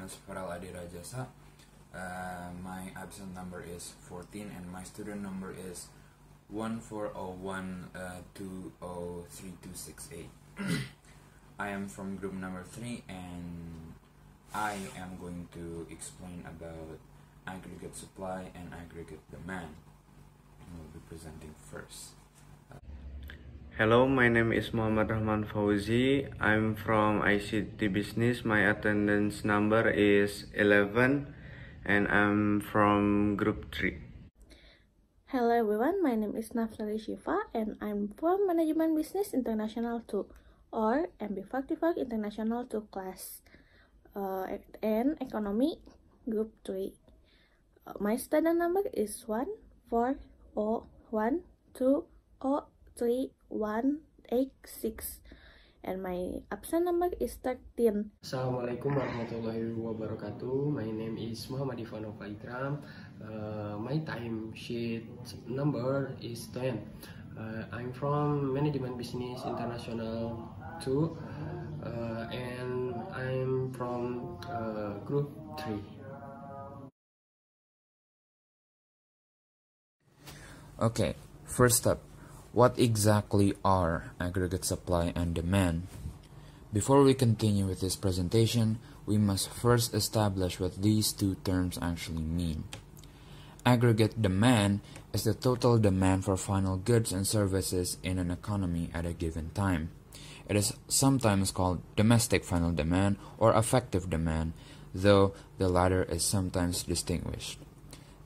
is Farel Adi Rajasa. My absent number is 14 and my student number is 1401203268. I am from group number 3 and I am going to explain about aggregate supply and aggregate demand. I will be presenting first. Hello, my name is Muhammad Rahman Fauzi. I'm from ICT Business. My attendance number is 11 and I'm from group 3. Hello everyone, my name is Nafsari Shifa and I'm from Management Business International 2 or MB45 International 2 class and Economy Group 3. My student number is 140120386 and my absent number is 13. Assalamualaikum warahmatullahi wabarakatuh. My name is Muhammad Ivanov Ikram. My time sheet number is 10. I'm from Management Business International 2 and I'm from group 3. Okay, first up, what exactly are aggregate supply and demand? Before we continue with this presentation, we must first establish what these two terms actually mean. Aggregate demand is the total demand for final goods and services in an economy at a given time. It is sometimes called domestic final demand or effective demand, though the latter is sometimes distinguished.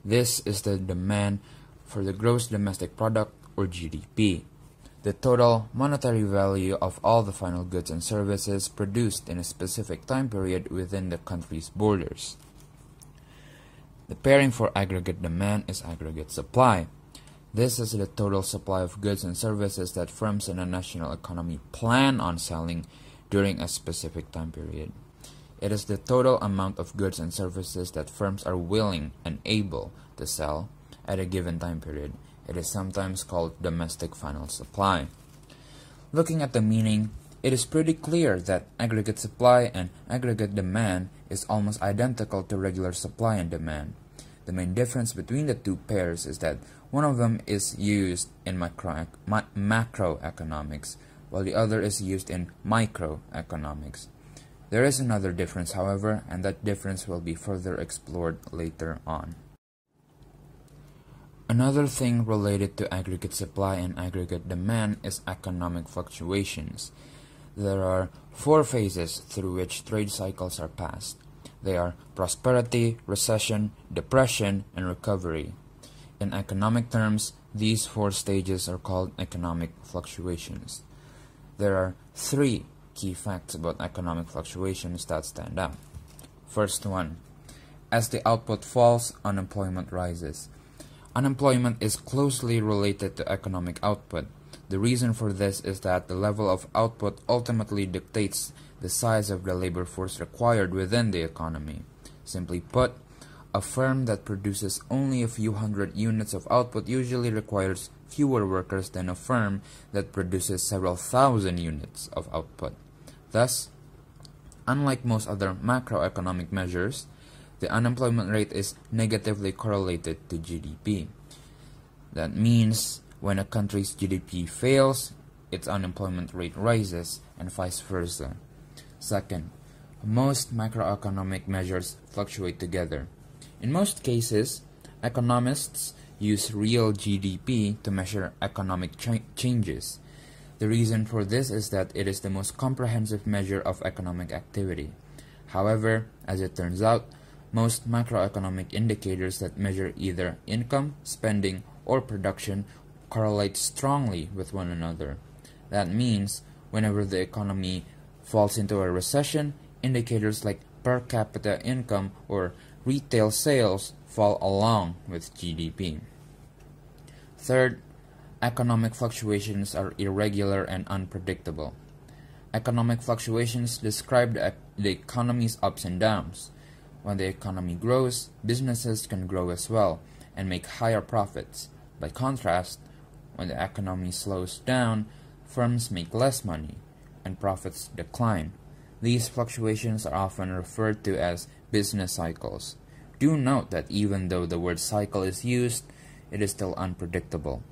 This is the demand for the gross domestic product or GDP, the total monetary value of all the final goods and services produced in a specific time period within the country's borders. The pairing for aggregate demand is aggregate supply. This is the total supply of goods and services that firms in a national economy plan on selling during a specific time period. It is the total amount of goods and services that firms are willing and able to sell at a given time period. It is sometimes called domestic final supply. Looking at the meaning, it is pretty clear that aggregate supply and aggregate demand is almost identical to regular supply and demand. The main difference between the two pairs is that one of them is used in macroeconomics, while the other is used in microeconomics. There is another difference, however, and that difference will be further explored later on. Another thing related to aggregate supply and aggregate demand is economic fluctuations. There are 4 phases through which trade cycles are passed. They are prosperity, recession, depression, and recovery. In economic terms, these 4 stages are called economic fluctuations. There are 3 key facts about economic fluctuations that stand out. First one, as the output falls, unemployment rises. Unemployment is closely related to economic output. The reason for this is that the level of output ultimately dictates the size of the labor force required within the economy. Simply put, a firm that produces only a few hundred units of output usually requires fewer workers than a firm that produces several thousand units of output. Thus, unlike most other macroeconomic measures, the unemployment rate is negatively correlated to GDP. That means when a country's GDP fails, its unemployment rate rises, and vice versa. Second, most macroeconomic measures fluctuate together. In most cases, economists use real GDP to measure economic changes. The reason for this is that it is the most comprehensive measure of economic activity. However, as it turns out, most macroeconomic indicators that measure either income, spending, or production correlate strongly with one another. That means whenever the economy falls into a recession, indicators like per capita income or retail sales fall along with GDP. Third, economic fluctuations are irregular and unpredictable. Economic fluctuations describe the economy's ups and downs. When the economy grows, businesses can grow as well and make higher profits. By contrast, when the economy slows down, firms make less money and profits decline. These fluctuations are often referred to as business cycles. Do note that even though the word cycle is used, it is still unpredictable.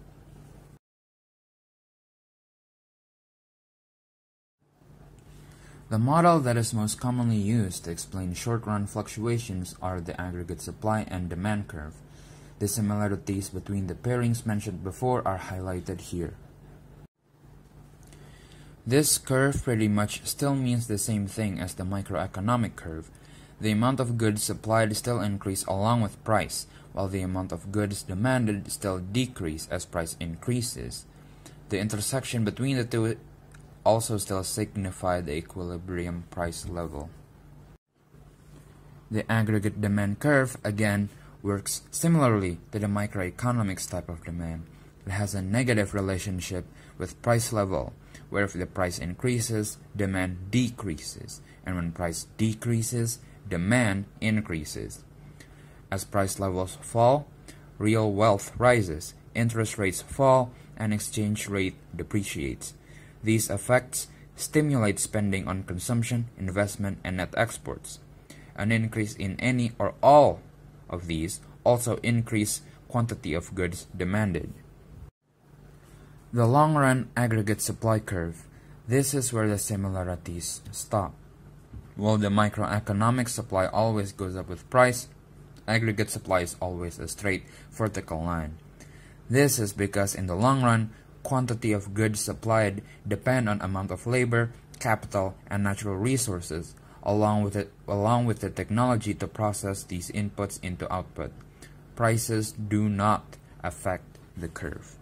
The model that is most commonly used to explain short-run fluctuations are the aggregate supply and demand curve. The similarities between the pairings mentioned before are highlighted here. This curve pretty much still means the same thing as the microeconomic curve. The amount of goods supplied still increase along with price, while the amount of goods demanded still decrease as price increases. The intersection between the two also still signify the equilibrium price level. The aggregate demand curve, again, works similarly to the microeconomics type of demand. It has a negative relationship with price level, where if the price increases, demand decreases, and when price decreases, demand increases. As price levels fall, real wealth rises, interest rates fall, and exchange rate depreciates. These effects stimulate spending on consumption, investment, and net exports. An increase in any or all of these also increase quantity of goods demanded. The long-run aggregate supply curve. This is where the similarities stop. While the microeconomic supply always goes up with price, aggregate supply is always a straight vertical line. This is because in the long run, quantity of goods supplied depend on amount of labor, capital, and natural resources, along with the technology to process these inputs into output. Prices do not affect the curve.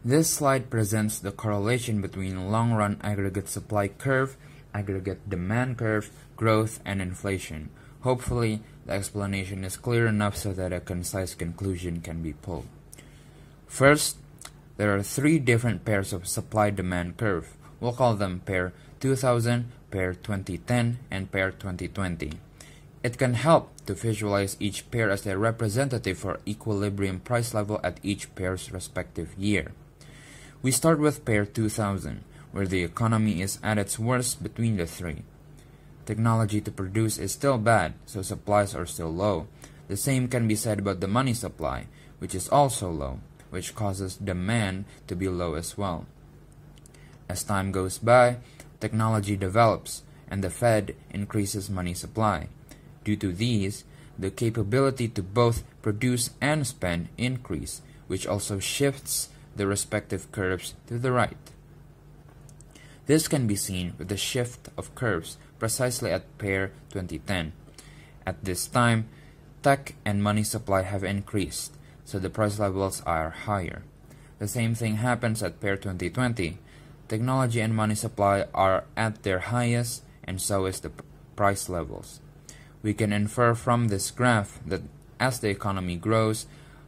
This slide presents the correlation between long-run aggregate supply curve, aggregate demand curve, growth, and inflation. Hopefully, the explanation is clear enough so that a concise conclusion can be pulled. First, there are three different pairs of supply-demand curve. We'll call them pair 2000, pair 2010, and pair 2020. It can help to visualize each pair as a representative for equilibrium price level at each pair's respective year. We start with pair 2000, where the economy is at its worst between the three. Technology to produce is still bad, so supplies are still low. The same can be said about the money supply, which is also low, which causes demand to be low as well. As time goes by, technology develops, and the Fed increases money supply. Due to these, the capability to both produce and spend increase, which also shifts the respective curves to the right. This can be seen with the shift of curves precisely at pair 2010. At this time, tech and money supply have increased, so the price levels are higher. The same thing happens at pair 2020. Technology and money supply are at their highest, and so is the price levels. We can infer from this graph that as the economy grows,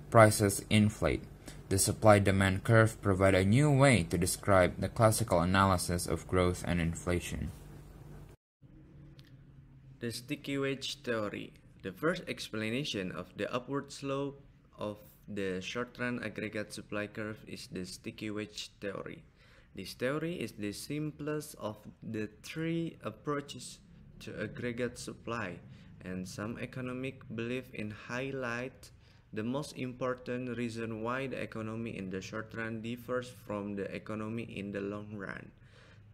prices inflate. The supply-demand curve provides a new way to describe the classical analysis of growth and inflation. The sticky wedge theory. The first explanation of the upward slope of the short-run aggregate supply curve is the sticky wedge theory. This theory is the simplest of the three approaches to aggregate supply, and some economists believe in highlight the most important reason why the economy in the short run differs from the economy in the long run.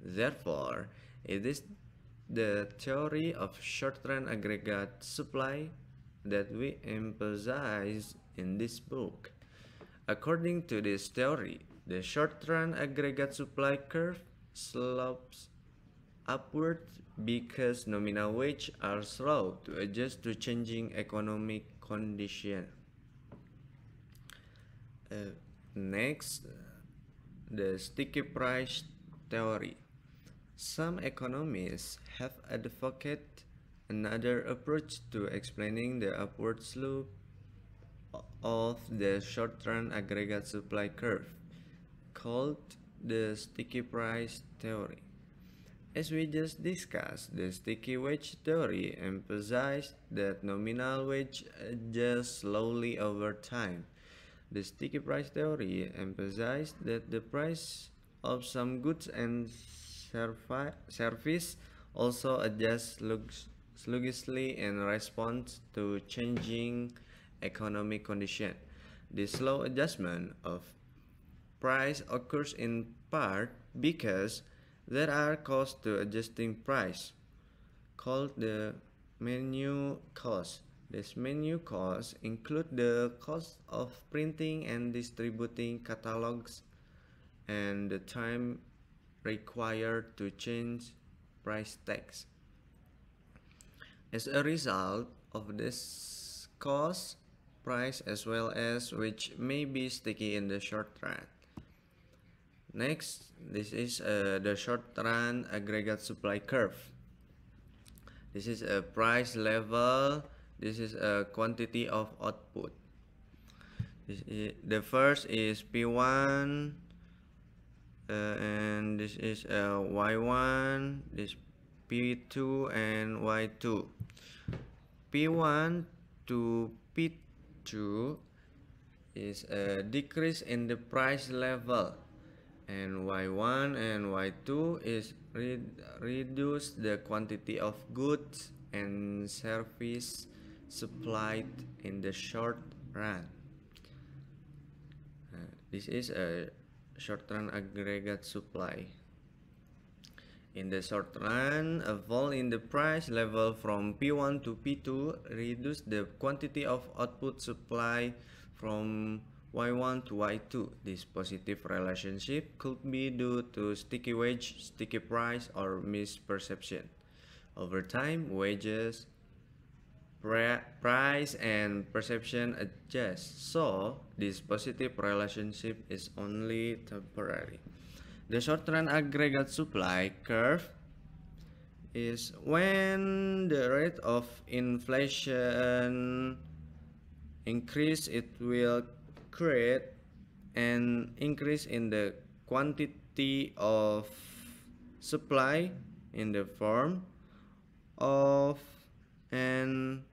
Therefore, it is the theory of short-run aggregate supply that we emphasize in this book. According to this theory, the short-run aggregate supply curve slopes upward because nominal wages are slow to adjust to changing economic conditions. Next, the sticky price theory. Some economists have advocated another approach to explaining the upward slope of the short-run aggregate supply curve, called the sticky price theory. As we just discussed, the sticky wage theory emphasized that nominal wage adjusts slowly over time. The sticky price theory emphasized that the price of some goods and service also adjusts sluggishly in response to changing economic conditions. This slow adjustment of price occurs in part because there are costs to adjusting price, called the menu cost. These menu costs include the cost of printing and distributing catalogs and the time required to change price tags. As a result of this cost, price as well as which may be sticky in the short run. Next, this is the short run aggregate supply curve. This is a price level. This is a quantity of output. The first is P1, and this is Y1, this P2 and Y2. P1 to P2 is a decrease in the price level, and Y1 and Y2 is reduce the quantity of goods and service supplied in the short run. This is a short run aggregate supply. In the short run, a fall in the price level from P1 to P2 reduce the quantity of output supply from Y1 to Y2. This positive relationship could be due to sticky wage, sticky price, or misperception. Over time, wages, price, and perception adjust, so this positive relationship is only temporary. The short-run aggregate supply curve is when the rate of inflation increase, it will create an increase in the quantity of supply in the form of an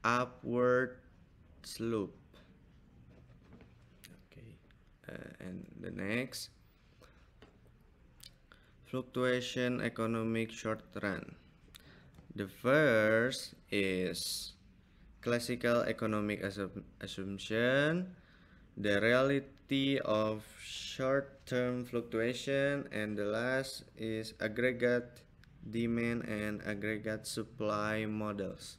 upward slope. And the next, fluctuation economic short run. The first is classical economic assumption, the reality of short-term fluctuation, and the last is aggregate demand and aggregate supply models.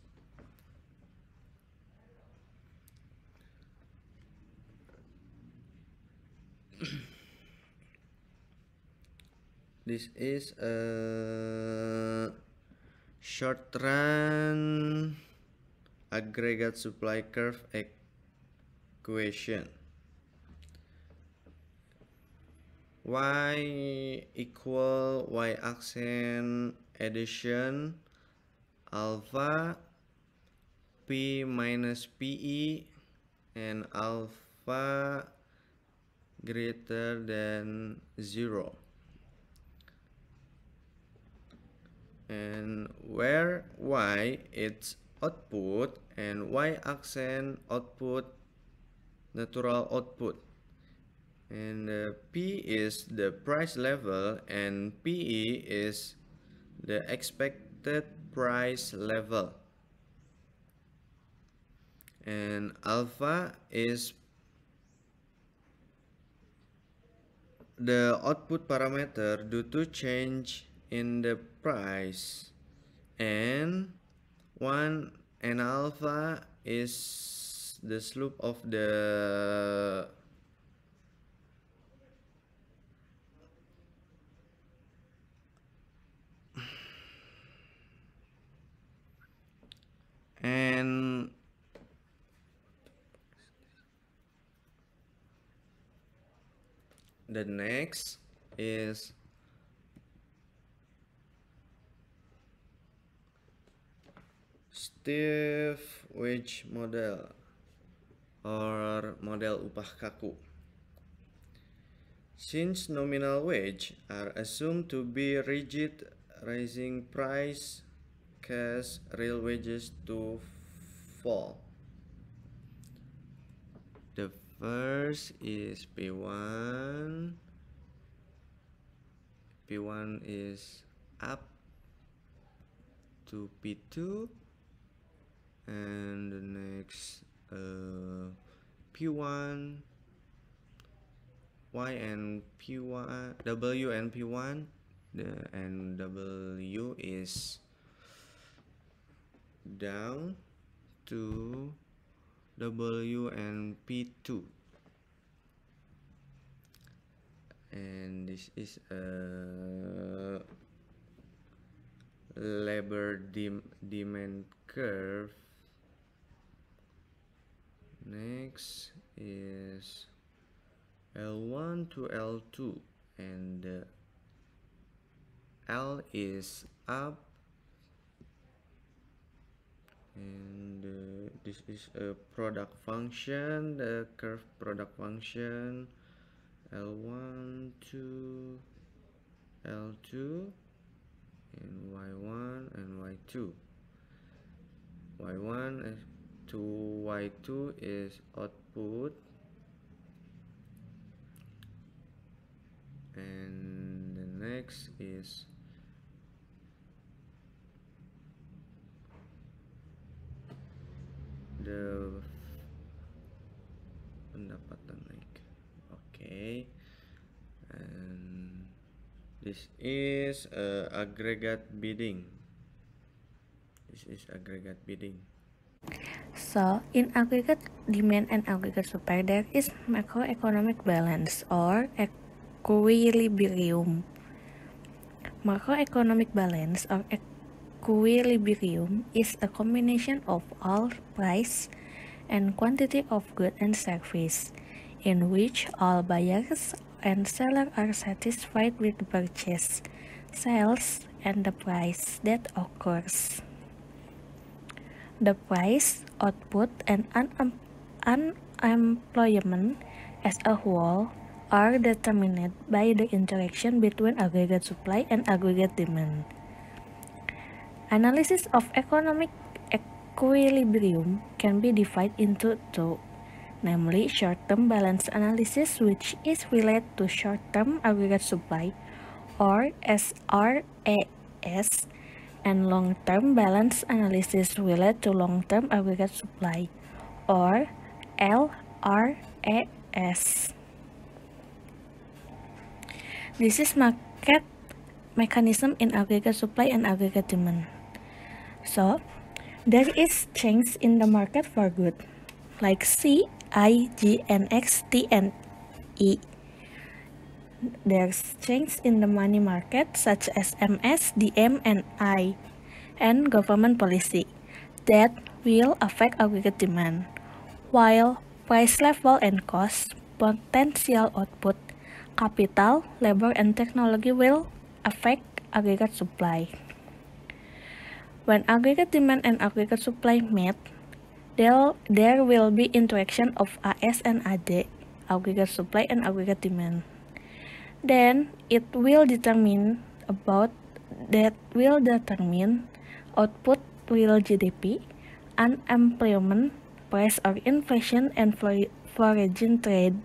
This is a short run aggregate supply curve equation. Y equal y accent addition alpha P minus PE and alpha greater than 0. And where y is output and y accent output, natural output, and P is the price level and PE is the expected price level, and alpha is the output parameter due to change in the price, and 1 and alpha is the slope of the and the next is stiff wage model or model upah kaku. Since nominal wage are assumed to be rigid, rising price cause real wages to fall. The first is P1. P1 is up to P2, and the next P1, Y and P1, W and P1, and W is down to W and P2, and this is a labor demand curve. Next is L1 to L2, and L is up, and this is a product function, the curve product function, L1 to L2, and Y1 and Y2. Y1 to Y2 is output, and the next is the pendapatan naik. Okay, and this is aggregate bidding. This is aggregate bidding. So, in aggregate demand and aggregate supply, there is macroeconomic balance or equilibrium. Macroeconomic balance or equilibrium is a combination of all price and quantity of goods and service, in which all buyers and sellers are satisfied with the purchase, sales, and the price that occurs. The price, output, and unemployment as a whole are determined by the interaction between aggregate supply and aggregate demand. Analysis of economic equilibrium can be divided into two, namely short-term balance analysis, which is related to short-term aggregate supply or SRAS, and long-term balance analysis related to long-term aggregate supply or LRAS. This is market mechanism in aggregate supply and aggregate demand. So, there is change in the market for goods like C, I, G, and X, T, and E. There's change in the money market such as MS, DM, and I, and government policy that will affect aggregate demand, while price level and cost, potential output, capital, labor, and technology will affect aggregate supply. When aggregate demand and aggregate supply meet, there will be interaction of AS and AD, aggregate supply and aggregate demand. Then it will determine output real GDP, unemployment, price or inflation, and foreign trade.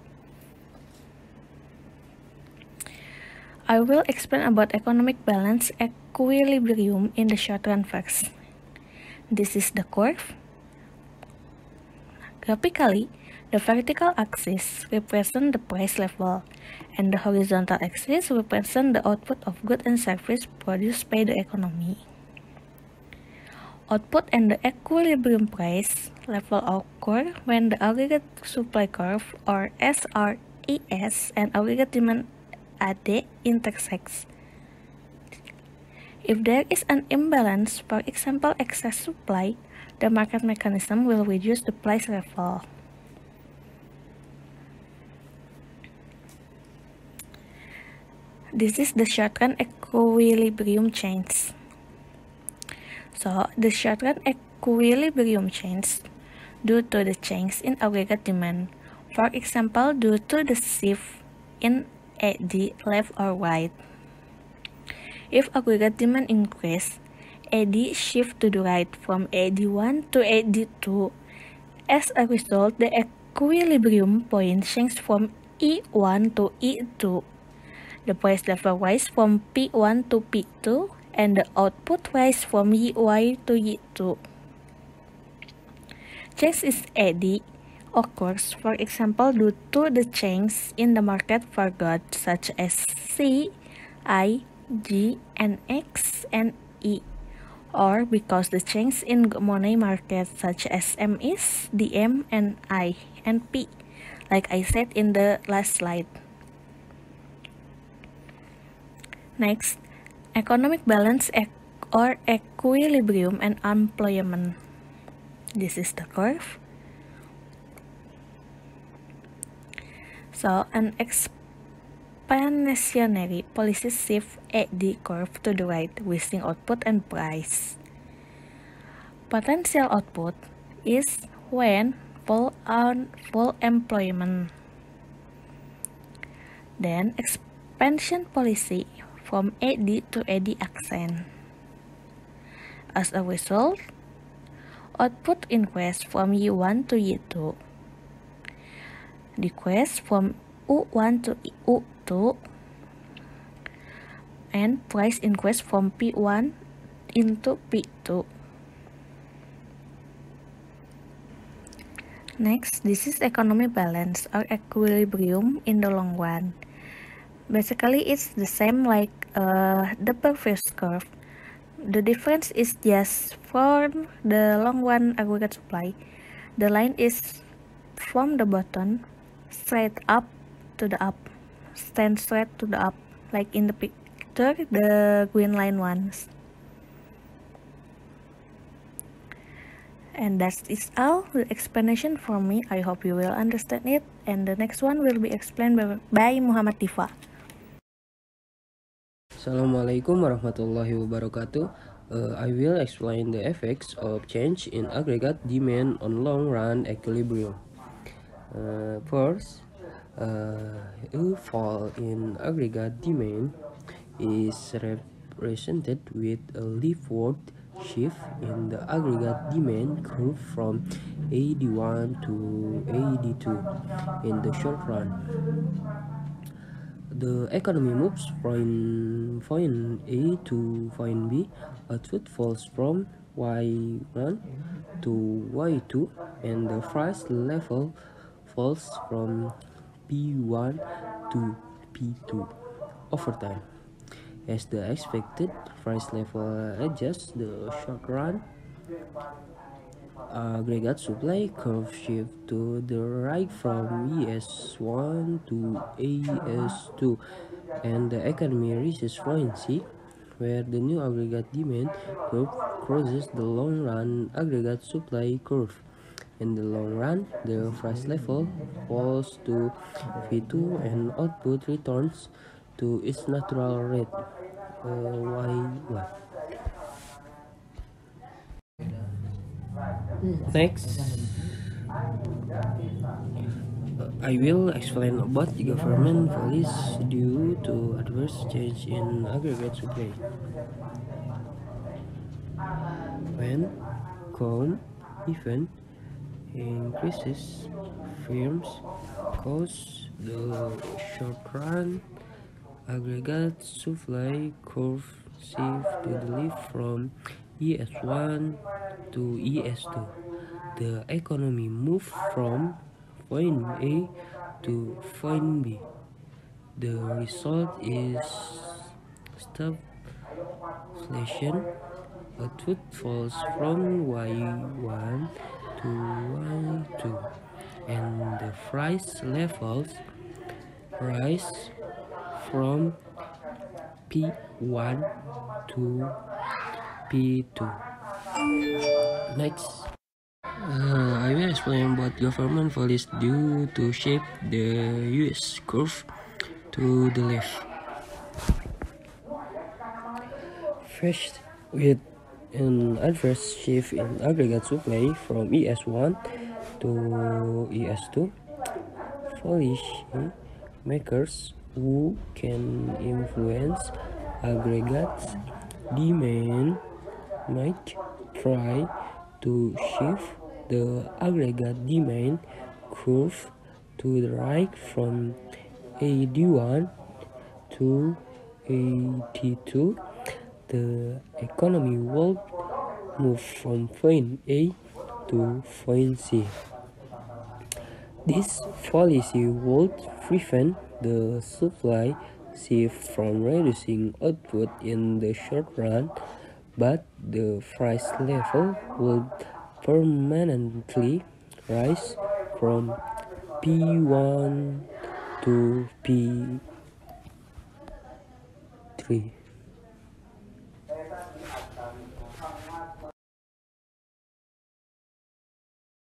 I will explain about economic balance equilibrium in the short run first. This is the curve. Graphically, the vertical axis represents the price level, and the horizontal axis represents the output of goods and services produced by the economy. Output and the equilibrium price level occur when the aggregate supply curve or SRES and aggregate demand AD intersects. If there is an imbalance, for example excess supply, the market mechanism will reduce the price level. This is the short-run equilibrium change. So, the short-run equilibrium change due to the change in aggregate demand, for example due to the shift in AD left or right. If aggregate demand increase, AD shift to the right from AD1 to AD2. As a result, the equilibrium point changes from E1 to E2. The price level rise from P1 to P2, and the output rise from Y to Y2. Change is AD occurs, for example, due to the change in the market for goods such as C, I, G, and X, and E, or because the change in money market such as M is DM and I and P, like I said in the last slide. Next, economic balance or equilibrium and employment. This is the curve. So, an expansionary policy shift AD curve to the right, wasting output and price. Potential output is when full employment. Then, expansion policy from AD to AD ascent. As a result, output increase from Y1 to Y2. Decrease from U1 to U2, and price increase from P1 into P2. Next, this is economic balance or equilibrium in the long run. Basically, it's the same like the previous curve. The difference is just for the long run aggregate supply, the line is from the bottom straight up to the up, stand straight to the up, like in the picture, the green line ones. And that is all the explanation for me. I hope you will understand it, and the next one will be explained by Muhammad Tifa. Assalamualaikum warahmatullahi wabarakatuh. I will explain the effects of change in aggregate demand on long-run equilibrium. First, a fall in aggregate demand is represented with a leftward shift in the aggregate demand curve from AD1 to AD2 in the short run. The economy moves from point A to point B. Output falls from Y1 to Y2, and the price level falls from P1 to P2 over time. As the expected price level adjusts, the short run aggregate supply curve shift to the right from ES1 to AS2, and the economy reaches point C, where the new aggregate demand curve crosses the long-run aggregate supply curve. In the long run, the price level falls to V2 and output returns to its natural rate, Y1. Next, I will explain about the government policy due to adverse change in aggregate supply. When corn even increases, firms cause the short-run aggregate supply curve shift to the left from ES1 to ES2. The economy moves from point A to point B. The result is stagflation. Output falls from Y1 to Y2, and the price levels rise from P1 to P2. Next, I will explain what government policy do to shape the US curve to the left. First, with an adverse shift in aggregate supply from ES1 to ES2, policy makers who can influence aggregate demand might try to shift the aggregate demand curve to the right from AD1 to AD2, the economy would move from point A to point C. This policy would prevent the supply shift from reducing output in the short run, but the price level would permanently rise from P1 to P3.